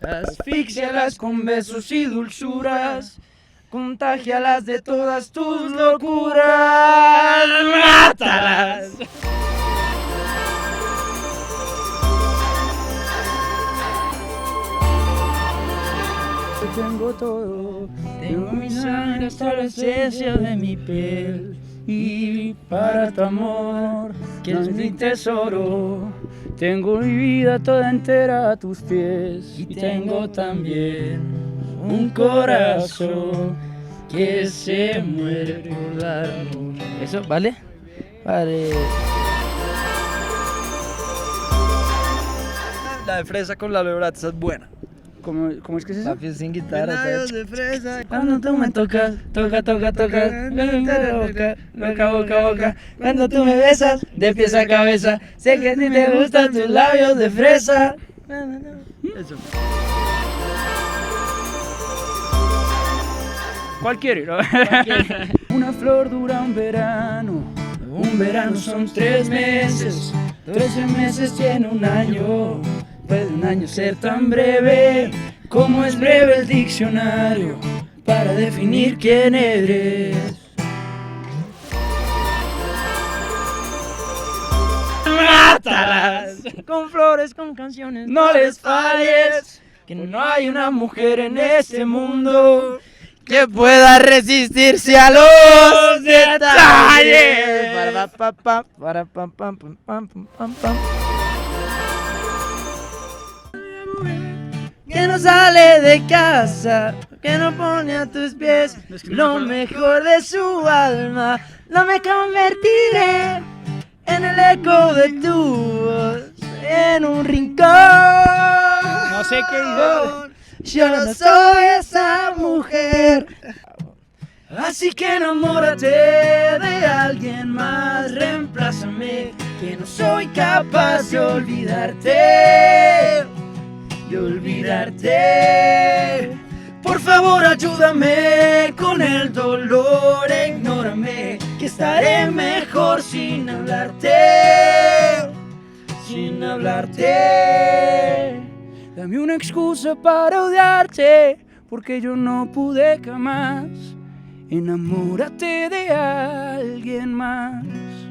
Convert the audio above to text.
Asfixialas con besos y dulzuras, contagialas de todas tus locuras, mátalas. Tengo todo, tengo mi sangre hasta la esencia de mi piel. Y para tu amor, que es mi tesoro, tengo mi vida toda entera a tus pies. Y tengo también un corazón que se muere por dar amor. ¿Eso vale? Vale. La de fresa con la Lebrat, esa es buena. ¿Cómo es que es eso? Papi, sin guitarra. De fresa. Cuando tú me tocas, toca, boca, boca. Cuando tú me besas, de pies a cabeza, sé que a ti te gustan tus labios de fresa. Eso. ¿Cuál quiere? ¿No? Una flor dura un verano son 3 meses, 13 meses tiene un año. Puede un año ser tan breve como es breve el diccionario para definir quién eres. Mátalas con flores, con canciones, no les falles, que no hay una mujer en este mundo que pueda resistirse a los detalles. Para pam pam pam pam pam pam. Que no sale de casa, que no pone a tus pies lo mejor de su alma. No me convertiré en el eco de tu voz, en un rincón. No sé qué digo. Yo no soy esa mujer. Así que enamórate de alguien más, reemplázame, que no soy capaz de olvidarte. Por favor ayúdame con el dolor, ignórame, que estaré mejor sin hablarte, Dame una excusa para odiarte, porque yo no pude jamás. Enamórate de alguien más.